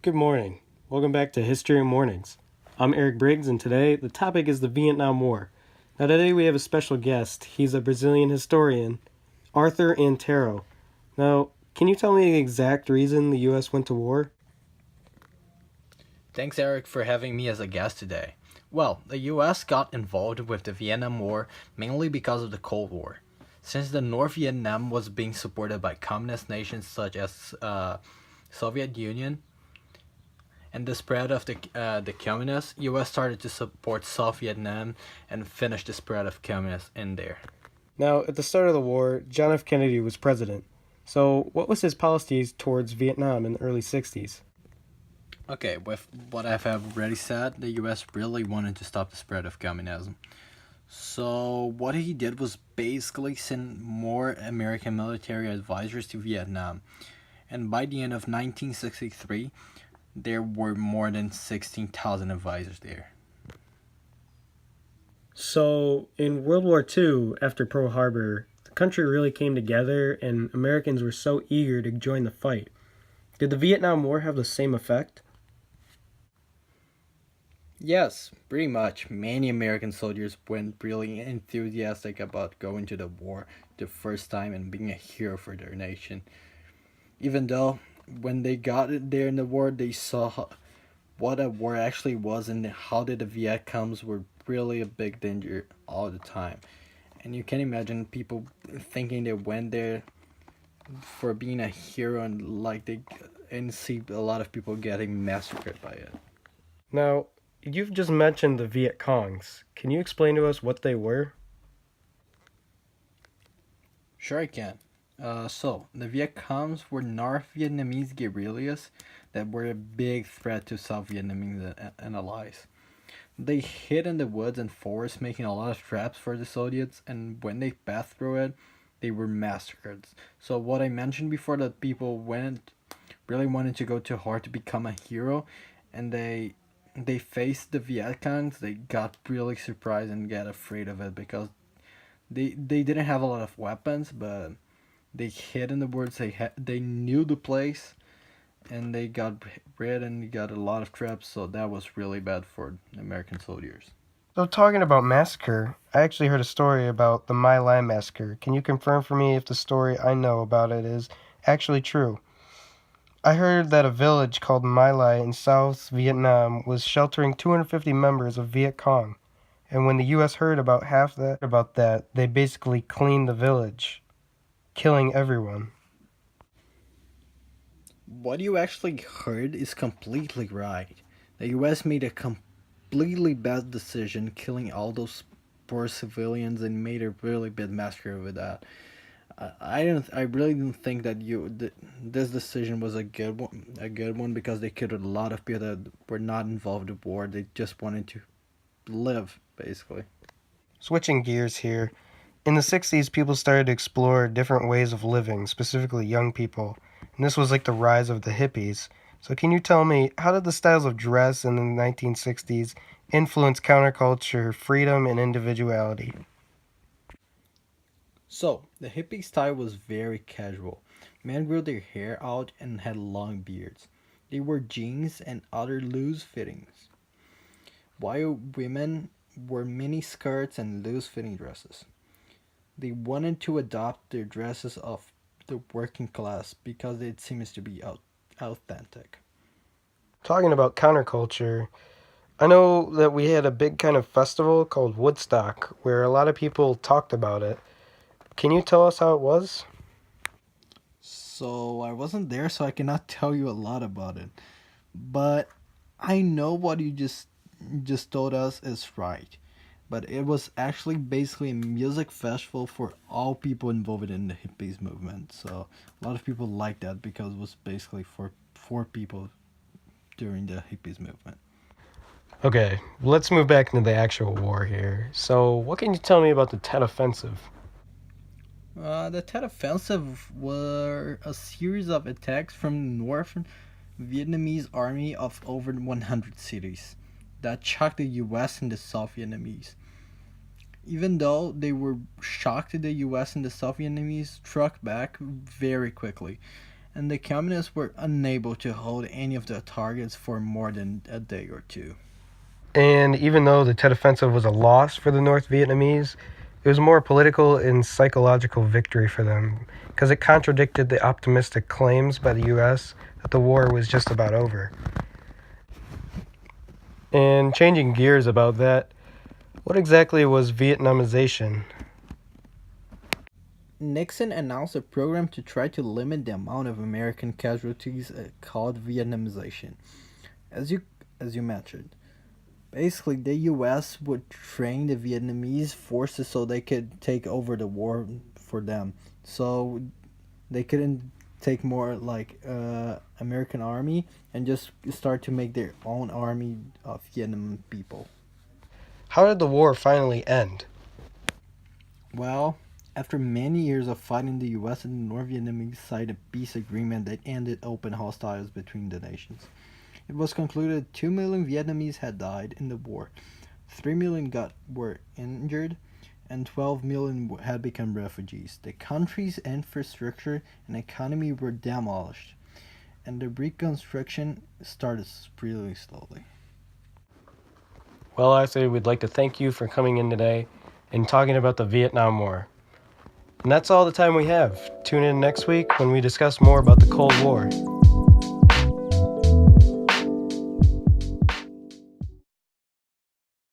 Good morning. Welcome back to History in Mornings. I'm Eric Briggs, and today the topic is the Vietnam War. Now, today we have a special guest. He's a Brazilian historian, Arthur Antero. Now, can you tell me the exact reason the U.S. went to war? Thanks, Eric, for having me as a guest today. Well, the US got involved with the Vietnam War mainly because of the Cold War. Since the North Vietnam was being supported by communist nations such as Soviet Union and the spread of the communists, US started to support South Vietnam and finish the spread of communists in there. Now, at the start of the war, John F. Kennedy was president. So, what was his policies towards Vietnam in the early 60s? Okay, with what I have already said, the US really wanted to stop the spread of communism. So what he did was basically send more American military advisors to Vietnam. And by the end of 1963, there were more than 16,000 advisors there. So, in World War II, after Pearl Harbor, the country really came together and Americans were so eager to join the fight. Did the Vietnam War have the same effect? Yes, pretty much. Many American soldiers went really enthusiastic about going to the war the first time and being a hero for their nation. Even though when they got it there in the war, they saw what a war actually was and how the Viet Congs were really a big danger all the time. And you can imagine people thinking they went there for being a hero and see a lot of people getting massacred by it. Now, you've just mentioned the Viet Congs. Can you explain to us what they were? Sure, I can. The Viet Congs were North Vietnamese guerrillas that were a big threat to South Vietnamese and allies. They hid in the woods and forests, making a lot of traps for the Soviets, and when they passed through it, they were massacred. So what I mentioned before, that people really wanted to go too hard to become a hero, and they faced the Viet Congs, they got really surprised and got afraid of it because they didn't have a lot of weapons, but they hid in the woods. They knew the place, and they got rid and got a lot of traps. So that was really bad for American soldiers. So, talking about massacre, I actually heard a story about the My Lai massacre. Can you confirm for me if the story I know about it is actually true? I heard that a village called My Lai in South Vietnam was sheltering 250 members of Viet Cong. And when the US heard about that, they basically cleaned the village, killing everyone. What you actually heard is completely right. The US made a completely bad decision killing all those poor civilians and made a really bad massacre with that. I really don't think that this decision was a good one because they killed a lot of people that were not involved in war. They just wanted to live, basically. Switching gears here, in the 60s, people started to explore different ways of living, specifically young people. And this was like the rise of the hippies. So, can you tell me, how did the styles of dress in the 1960s influence counterculture, freedom, and individuality? So, the hippie style was very casual. Men grew their hair out and had long beards. They wore jeans and other loose fittings, while women wore mini skirts and loose fitting dresses. They wanted to adopt their dresses of the working class because it seems to be authentic. Talking about counterculture, I know that we had a big kind of festival called Woodstock where a lot of people talked about it. Can you tell us how it was? So I wasn't there, so I cannot tell you a lot about it. But I know what you just told us is right. But it was actually basically a music festival for all people involved in the hippies movement. So a lot of people liked that because it was basically for people during the hippies movement. Okay, let's move back into the actual war here. So, what can you tell me about the Tet Offensive? The Tet Offensive were a series of attacks from the North Vietnamese army of over 100 cities that shocked the US and the South Vietnamese. Even though they were shocked, the US and the South Vietnamese struck back very quickly. and the communists were unable to hold any of the targets for more than a day or two. And even though the Tet Offensive was a loss for the North Vietnamese, it was more a political and psychological victory for them because it contradicted the optimistic claims by the U.S. that the war was just about over. And changing gears about that, what exactly was Vietnamization? Nixon announced a program to try to limit the amount of American casualties called Vietnamization. As you mentioned, basically the US would train the Vietnamese forces so they could take over the war for them. So they couldn't take more like American army and just start to make their own army of Vietnam people. How did the war finally end? Well, after many years of fighting, the US and the North Vietnamese signed a peace agreement that ended open hostilities between the nations. It was concluded 2 million Vietnamese had died in the war, 3 million were injured, and 12 million had become refugees. The country's infrastructure and economy were demolished, and the reconstruction started really slowly. Well, I say we'd like to thank you for coming in today and talking about the Vietnam War. And that's all the time we have. Tune in next week when we discuss more about the Cold War.